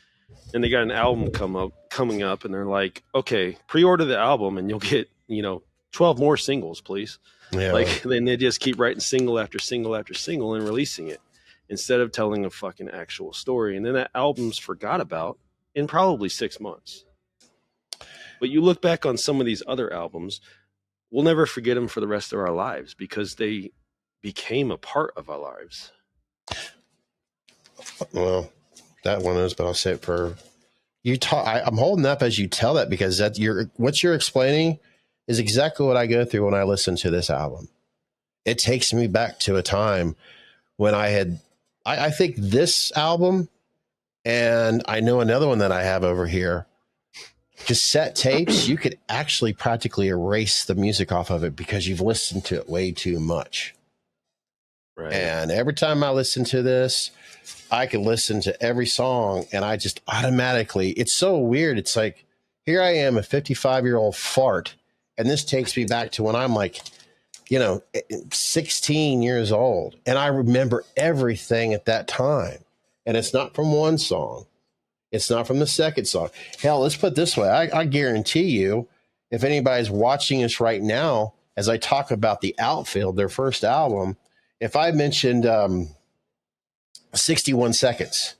and they got an album coming up, and they're like, okay, pre-order the album, and you'll get 12 more singles, please. Yeah. Like then they just keep writing single after single after single and releasing it instead of telling a fucking actual story. And then that album's forgot about in probably 6 months. But you look back on some of these other albums, we'll never forget them for the rest of our lives because they became a part of our lives. Well, that one is, but I'll say it for you. I'm holding up as you tell that because what you're explaining is exactly what I go through when I listen to this album. It takes me back to a time when I think this album, and I know another one that I have over here, cassette tapes, you could actually practically erase the music off of it because you've listened to it way too much. Right. And every time I listen to this, I can listen to every song and I just automatically, it's so weird. It's like Here I am, a 55-year-old fart, and this takes me back to when I'm like, 16 years old, and I remember everything at that time. And it's not from one song. It's not from the second song. Hell, let's put it this way. I guarantee you, if anybody's watching us right now, as I talk about the Outfield, their first album, if I mentioned 61 Seconds,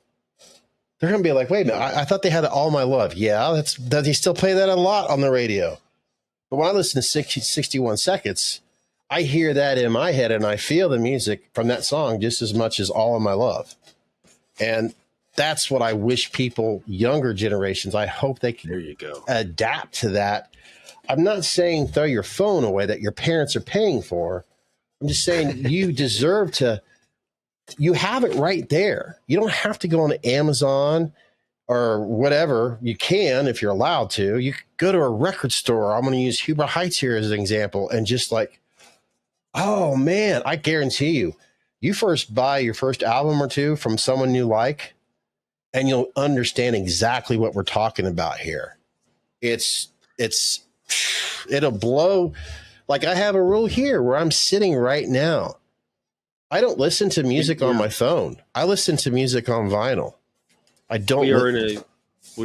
they're going to be like, wait a minute, I thought they had All My Love. Yeah, does he still play that a lot on the radio? But when I listen to 61 Seconds, I hear that in my head and I feel the music from that song just as much as All of My Love. And that's what I wish people, younger generations, I hope they can There you go. adapt to that. I'm not saying throw your phone away that your parents are paying for. I'm just saying you deserve to, you have it right there. You don't have to go on Amazon or whatever. You can if you're allowed to. You go to a record store. I'm going to use Huber Heights here as an example, and just like, oh man, I guarantee you, you first buy your first album or two from someone you like, and you'll understand exactly what we're talking about here. It'll blow. Like, I have a rule here where I'm sitting right now. I don't listen to music on my phone. I listen to music on vinyl. I don't. We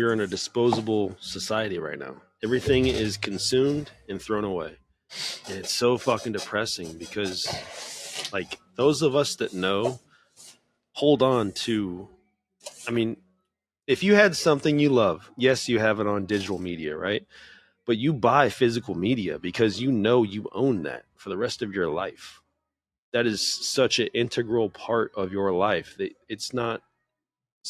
are in a disposable society right now. Everything is consumed and thrown away. And it's so fucking depressing because, like, those of us that know hold on to, I mean, if you had something you love, yes, you have it on digital media, right? But you buy physical media because you know you own that for the rest of your life. That is such an integral part of your life that it's not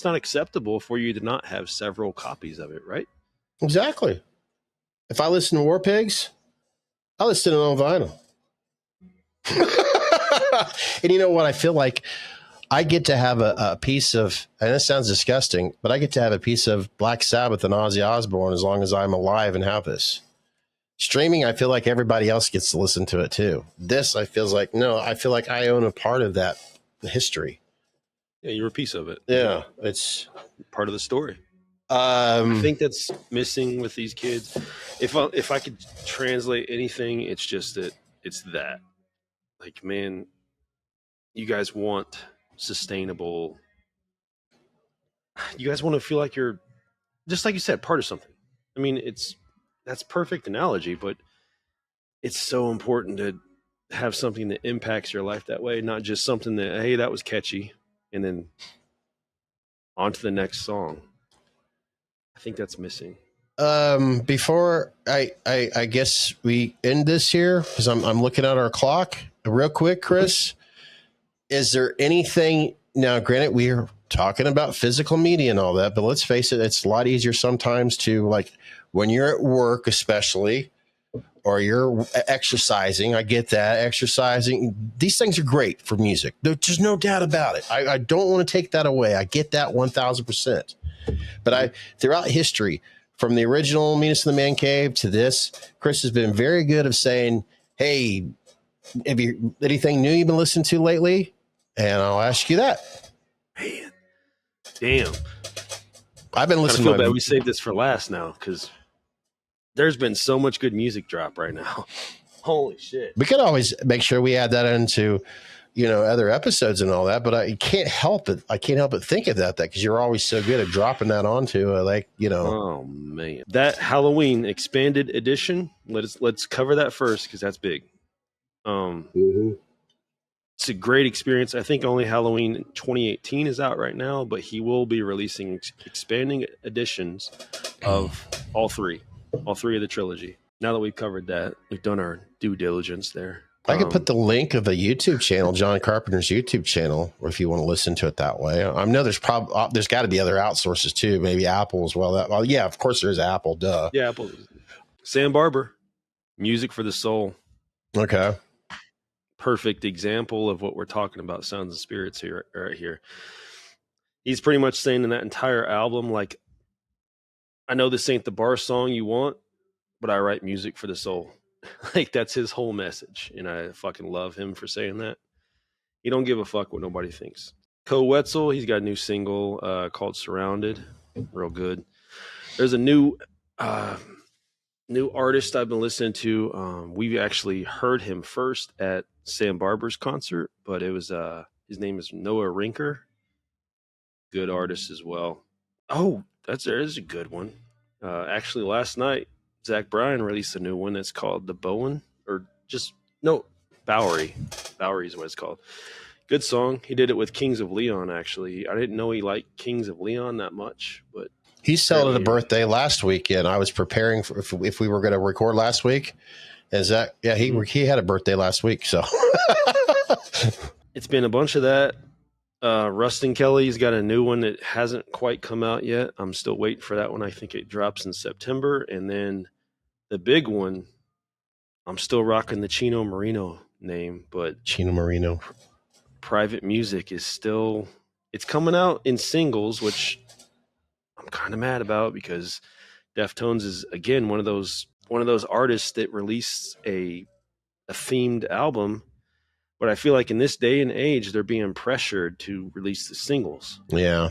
acceptable for you to not have several copies of it, right? Exactly. If I listen to War Pigs, I listen to it on vinyl. And you know what? I feel like I get to have a piece of, and this sounds disgusting, but I get to have a piece of Black Sabbath and Ozzy Osbourne as long as I'm alive and have this. Streaming, I feel like everybody else gets to listen to it too. This, I feel like I own a part of that history. Yeah, you're a piece of it. Yeah, it's part of the story. I think that's missing with these kids. If I could translate anything, it's just that it's that. Like, man, you guys want sustainable. You guys want to feel like you're, just like you said, part of something. I mean, that's perfect analogy, but it's so important to have something that impacts your life that way, not just something that, hey, that was catchy, and then on to the next song. I think that's missing. Before I guess we end this here, because I'm looking at our clock real quick, Chris. Is there anything now? Granted, we're talking about physical media and all that, but let's face it, it's a lot easier sometimes to, like, when you're at work, especially, or you're exercising. I get that. Exercising, these things are great for music. There's no doubt about it. I don't want to take that away. I get that 1,000%. But throughout history, from the original Menace in the Man Cave to this, Chris has been very good of saying, hey, have you anything new you've been listening to lately? And I'll ask you that. Man, damn. I've been listening. I feel bad we saved this for last now because there's been so much good music drop right now. Holy shit. We could always make sure we add that into, other episodes and all that, but I can't help it. I can't help but think of that because you're always so good at dropping that onto Oh man, that Halloween expanded edition. Let's cover that first because that's big. It's a great experience. I think only Halloween 2018 is out right now, but he will be releasing expanding editions of all three of the trilogy. Now that we've covered that, we've done our due diligence there. I could put the link of a YouTube channel, John Carpenter's YouTube channel, or if you want to listen to it that way. I know there's got to be other outsources too, maybe Apple as well. Yeah, of course there's Apple. Duh. Yeah, Apple. Sam Barber, Music for the Soul. Okay. Perfect example of what we're talking about. Sounds and Spirits here, right here. He's pretty much saying in that entire album, like, I know this ain't the bar song you want, but I write music for the soul. Like, that's his whole message. And I fucking love him for saying that. He don't give a fuck what nobody thinks. Co Wetzel, he's got a new single called Surrounded. Real good. There's a new Uh, New artist I've been listening to. We actually heard him first at Sam Barber's concert, but it was his name is Noah Rinker. Good artist as well. Oh, there's a good one. Actually, last night Zach Bryan released a new one that's called The Bowen, or just no Bowery. Bowery is what it's called. Good song. He did it with Kings of Leon. Actually, I didn't know he liked Kings of Leon that much, but He celebrated a birthday last weekend. I was preparing for if we were going to record last week. Is that he had a birthday last week, so it's been a bunch of that. Rustin Kelly's got a new one that hasn't quite come out yet. I'm still waiting for that one. I think it drops in September. And then the big one, I'm still rocking the Chino Marino name, but Chino Marino. Private Music is still, it's coming out in singles, which I'm kind of mad about because Deftones is again one of those artists that release a themed album. But I feel like in this day and age, they're being pressured to release the singles. Yeah.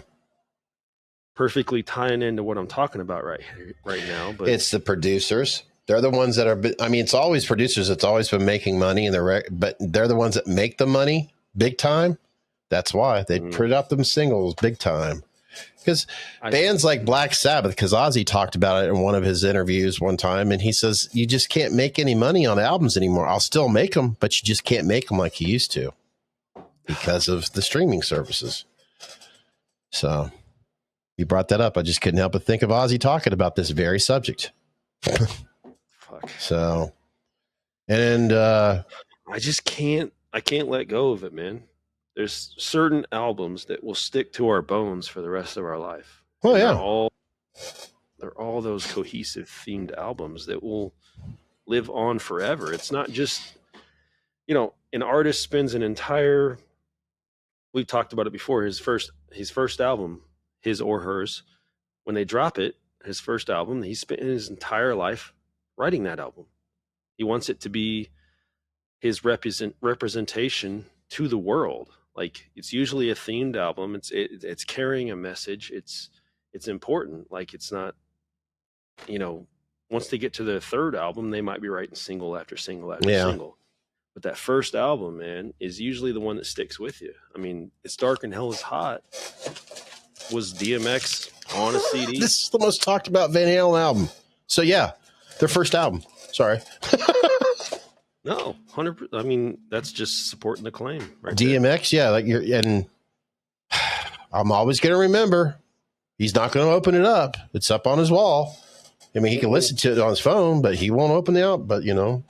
Perfectly tying into what I'm talking about right now. But it's the producers. They're the ones that are, I mean, it's always producers that's always been making money, but they're the ones that make the money big time. That's why they put up them singles big time. Because bands like Black Sabbath, because Ozzy talked about it in one of his interviews one time, and he says, you just can't make any money on albums anymore. I'll still make them, but you just can't make them like you used to because of the streaming services. So you brought that up. I just couldn't help but think of Ozzy talking about this very subject. Fuck. So, and I can't let go of it, man. There's certain albums that will stick to our bones for the rest of our life. Oh, yeah. They're all those cohesive themed albums that will live on forever. It's not just, an artist spends an entire, we've talked about it before, his first album, his or hers, when they drop it, his first album, he spent his entire life writing that album. He wants it to be his representation to the world. Like, it's usually a themed album. It's carrying a message. It's important. Like, it's not, once they get to their third album, they might be writing single after single after single. But that first album, man, is usually the one that sticks with you. I mean, It's Dark and Hell is Hot was DMX on a CD. This is the most talked about Van Halen album. So yeah, their first album. Sorry. No, 100%. I mean, that's just supporting the claim, right? DMX, there. Yeah, and I'm always going to remember, he's not going to open it up. It's up on his wall. I mean, he can listen to it on his phone, but he won't open it up. But you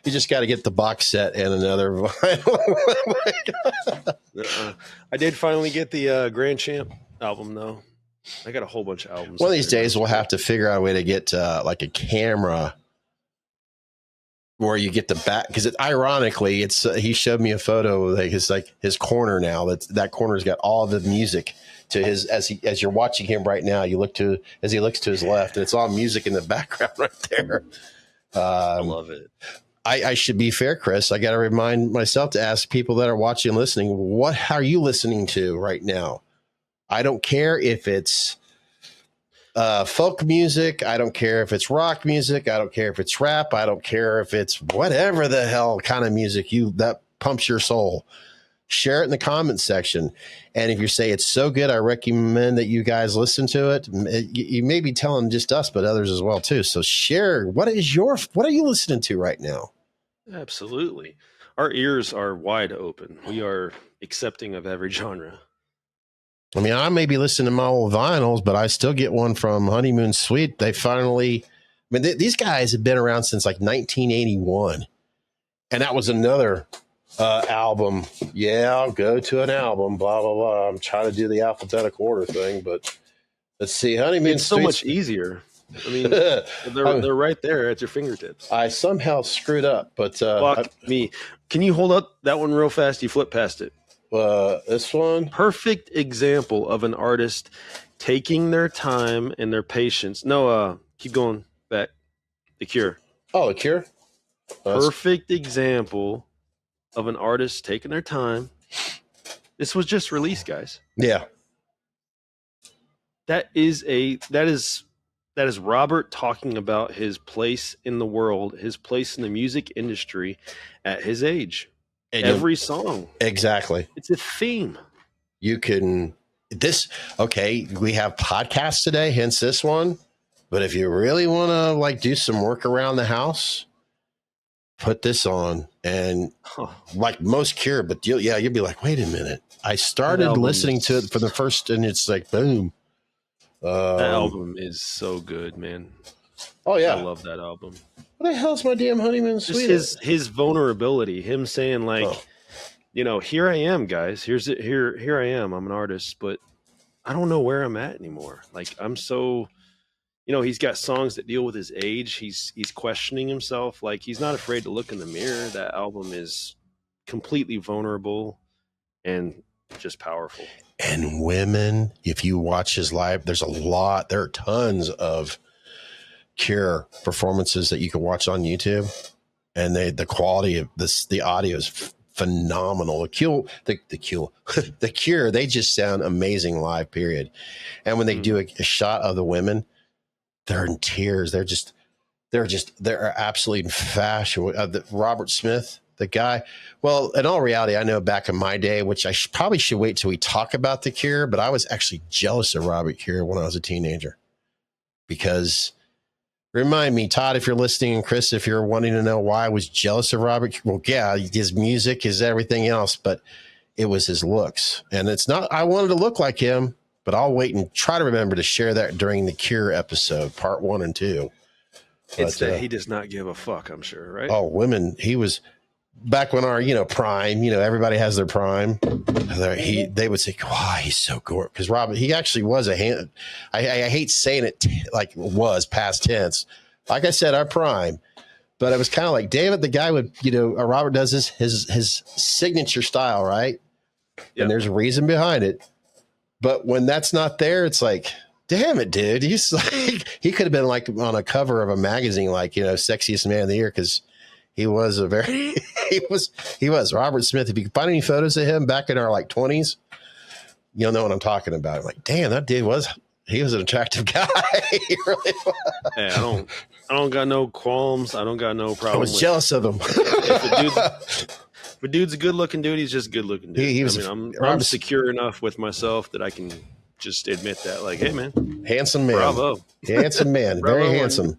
just got to get the box set and another vinyl. I did finally get the Grand Champ album, though. I got a whole bunch of albums. One of these days, we'll have to figure out a way to get like a camera where you get the back, because ironically, it's he showed me a photo of his corner now. That corner's got all the music to his as you're watching him right now. You look to as he looks to his left, and it's all music in the background right there. I love it. I should be fair, Chris. I got to remind myself to ask people that are watching and listening, what are you listening to right now? I don't care if it's folk music. I don't care if it's rock music. I don't care if it's rap. I don't care if it's whatever the hell kind of music that pumps your soul. Share it in the comments section. And if you say it's so good, I recommend that you guys listen to it. You may be telling just us, but others as well too. So share. What are you listening to right now? Absolutely. Our ears are wide open. We are accepting of every genre. I mean, I may be listening to my old vinyls, but I still get one from Honeymoon Suite. They finally, these guys have been around since like 1981. And that was another album. Yeah, I'll go to an album, blah, blah, blah. I'm trying to do the alphabetical order thing, but let's see. Honeymoon It's so much easier. I mean, they're right there at your fingertips. I somehow screwed up, but fuck me. Can you hold up that one real fast? You flip past it. This one, perfect example of an artist taking their time and their patience. No, keep going back. The Cure. Oh, The Cure. Perfect example of an artist taking their time. This was just released, guys. Yeah. that is Robert talking about his place in the world, his place in the music industry at his age. And every song, exactly. it's a theme. You can okay, we have podcasts today, hence this one. But if you really want to like do some work around the house, put this on and like most Cure, but you'll be like, wait a minute. I started listening to it for the first, and it's like, boom. That album is so good, man. Oh yeah. I love that album. What the hell's my damn honeymoon suite? Just his vulnerability, him saying like, you know, here I am, guys. Here I am. I'm an artist, but I don't know where I'm at anymore. Like I'm so, you know, he's got songs that deal with his age. He's questioning himself. Like he's not afraid to look in the mirror. That album is completely vulnerable and just powerful. And women, if you watch his live, there are tons of Cure performances that you can watch on YouTube, and the quality of the audio is phenomenal. The Cure, they just sound amazing live, period. And when they do a shot of the women, they're in tears. They're absolutely infatuated. Robert Smith, the guy. Well, in all reality, I know back in my day, which I probably should wait till we talk about the Cure, but I was actually jealous of Robert Cure when I was a teenager. Because, remind me, Todd, if you're listening, and Chris, if you're wanting to know why I was jealous of Robert Cure, well, yeah, his music, his everything else, but it was his looks. And it's not, I wanted to look like him, but I'll wait and try to remember to share that during the Cure episode, part 1 and 2. It's that he does not give a fuck, I'm sure, right? Oh, women, he was back when our, prime, everybody has their prime. They would say, wow, he's so gorgeous. Because Robert, he actually was I hate saying it like it was past tense. Like I said, our prime. But it was kind of like David, the guy would, Robert does his signature style, right? Yep. And there's a reason behind it. But when that's not there, it's like, damn it, dude. He's like, he could have been like on a cover of a magazine, like, sexiest man of the year, because he was he was Robert Smith. If you can find any photos of him back in our like 20s, you'll know what I'm talking about. I'm like, damn, that dude he was an attractive guy. He really was. Hey, I don't got no qualms. I don't got no problem. I was jealous of him. If a dude's a good looking dude, he's just a good looking dude. I'm secure enough with myself that I can just admit that, like, hey man, handsome man, bravo, handsome man, very handsome.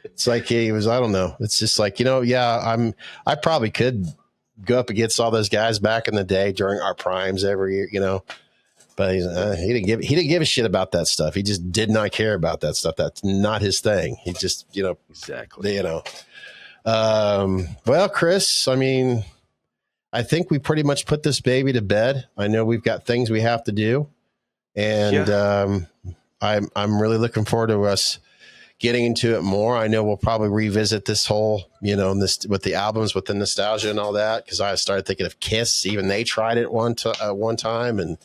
It's like he was, I don't know. It's just like, I probably could go up against all those guys back in the day during our primes every year, but he didn't give a shit about that stuff. He just did not care about that stuff. That's not his thing. He just, exactly. Well, Chris, I think we pretty much put this baby to bed. I know we've got things we have to do, and I'm really looking forward to us getting into it more. I know we'll probably revisit this whole, this with the albums, with the nostalgia and all that, because I started thinking of Kiss. Even they tried it one time, and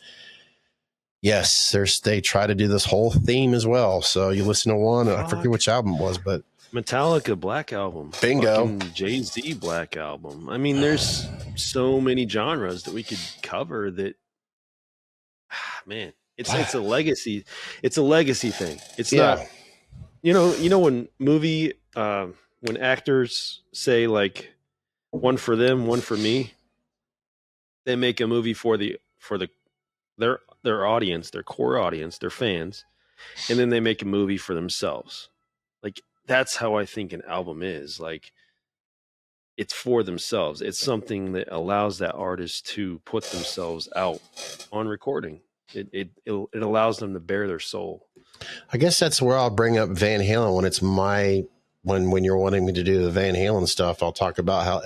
yes, they try to do this whole theme as well. So you listen to one, and I forget which album it was, but Metallica Black Album, bingo, Jay-Z Black Album. There's so many genres that we could cover. That, man, it's a legacy. It's a legacy thing. It's not. When when actors say like one for them, one for me, they make a movie for their audience, their core audience, their fans, and then they make a movie for themselves. Like that's how I think an album is. Like it's for themselves. It's something that allows that artist to put themselves out on recording. It allows them to bare their soul. I guess that's where I'll bring up Van Halen when it's when you're wanting me to do the Van Halen stuff. I'll talk about how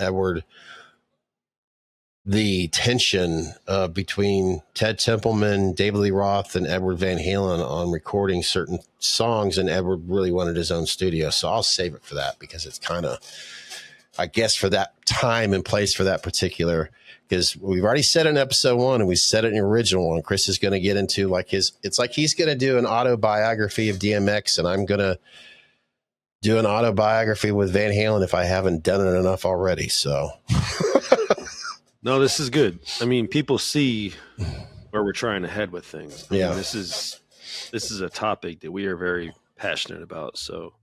the tension between Ted Templeman, David Lee Roth, and Edward Van Halen on recording certain songs, and Edward really wanted his own studio. So I'll save it for that, because it's kind of, I guess, for that time and place for that particular. Because we've already said it in episode 1, and we said it in the original one. Chris is going to get into like it's like he's going to do an autobiography of DMX, and I'm going to do an autobiography with Van Halen if I haven't done it enough already. So, no, this is good. People see where we're trying to head with things. This is this is a topic that we are very passionate about. So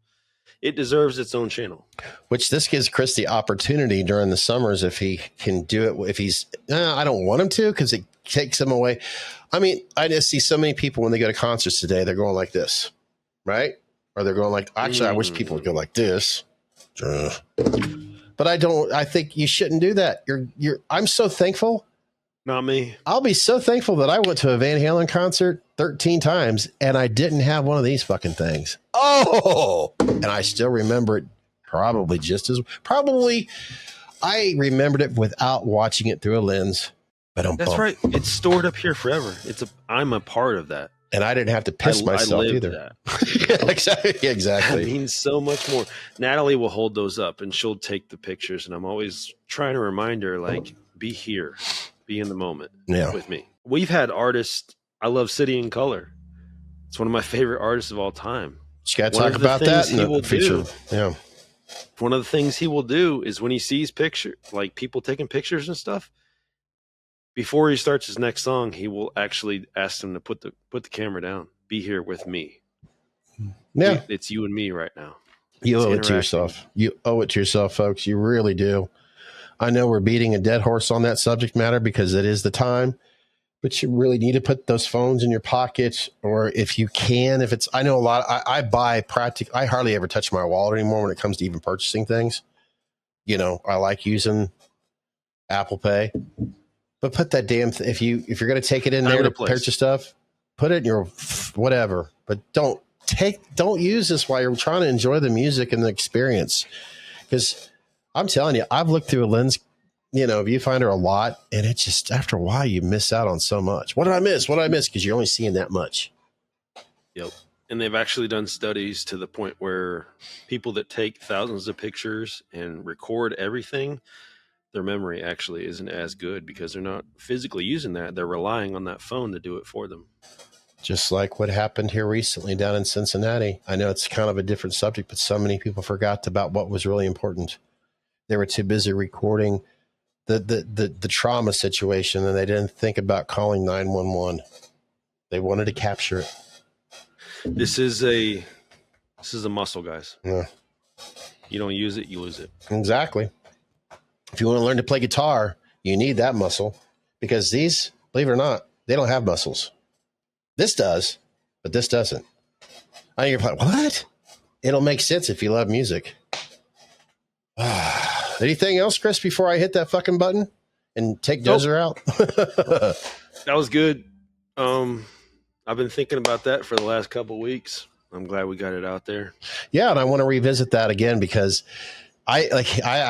it deserves its own channel. Which this gives Chris the opportunity during the summers if he can do it. If he's, I don't want him to because it takes him away. I mean, I just see so many people when they go to concerts today, they're going like this, right? Or they're going like, actually, I wish people would go like this. But I think you shouldn't do that. I'm so thankful. Not me. I'll be so thankful that I went to a Van Halen concert 13 times and I didn't have one of these fucking things. Oh, and I still remember it I remembered it without watching it through a lens. That's right. It's stored up here forever. I'm a part of that. And I didn't have to piss myself either. Exactly. That means so much more. Natalie will hold those up and she'll take the pictures. And I'm always trying to remind her, like, be here, be in the moment with me. We've had artists. I love City in Color. It's one of my favorite artists of all time. You got to talk about that in the future. Yeah. One of the things he will do is when he sees like people taking pictures and stuff, before he starts his next song, he will actually ask them to put the camera down. Be here with me. Yeah. It's you and me right now. You owe it to yourself. You owe it to yourself, folks. You really do. I know we're beating a dead horse on that subject matter because it is the time, but you really need to put those phones in your pocket, or if you can, I know a lot, I hardly ever touch my wallet anymore when it comes to even purchasing things. You know, I like using Apple Pay. But put that damn if you're going to take it in there to purchase stuff, put it in your whatever. But don't use this while you're trying to enjoy the music and the experience. Because I'm telling you, I've looked through a lens, viewfinder a lot, and it's just after a while you miss out on so much. What did I miss? Because you're only seeing that much. Yep. And they've actually done studies to the point where people that take thousands of pictures and record everything, their memory actually isn't as good because they're not physically using that. They're relying on that phone to do it for them. Just like what happened here recently down in Cincinnati. I know it's kind of a different subject, but so many people forgot about what was really important. They were too busy recording the trauma situation, and they didn't think about calling 911. They wanted to capture it. This is a muscle, guys. Yeah. You don't use it, you lose it. Exactly. If you want to learn to play guitar, you need that muscle, because these, believe it or not, they don't have muscles. This does, but this doesn't. I think you're like, what? It'll make sense if you love music. Anything else, Chris, before I hit that fucking button and take Dozer out? That was good. I've been thinking about that for the last couple of weeks. I'm glad we got it out there. Yeah, and I want to revisit that again because I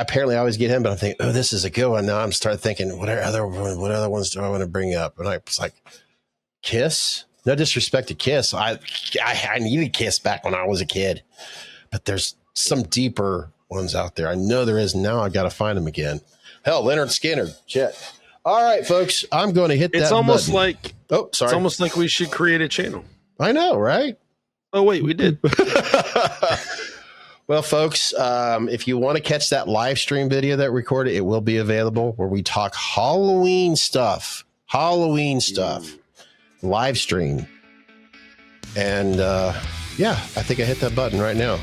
apparently always get him, but I'm thinking, oh, this is a good one. Now I'm starting thinking, what other ones do I want to bring up? And I was like, Kiss. No disrespect to Kiss. I needed Kiss back when I was a kid, but there's some deeper ones out there. I know there is now. I got to find them again. Hell, Leonard Skinner. Shit. All right, folks. I'm going to hit that. It's almost button. like, oh, sorry. It's almost like we should create a channel. I know, right? Oh, wait, we did. Well, folks, if you want to catch that live stream video that recorded, it will be available where we talk Halloween stuff, live stream. And yeah, I think I hit that button right now.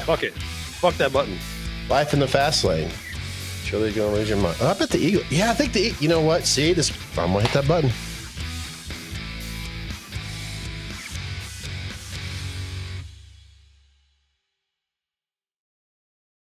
Fuck it. Fuck that button. Life in the fast lane. Surely you're going to lose your mind. Oh, I bet the Eagle. Yeah, I think you know what? See, I'm going to hit that button.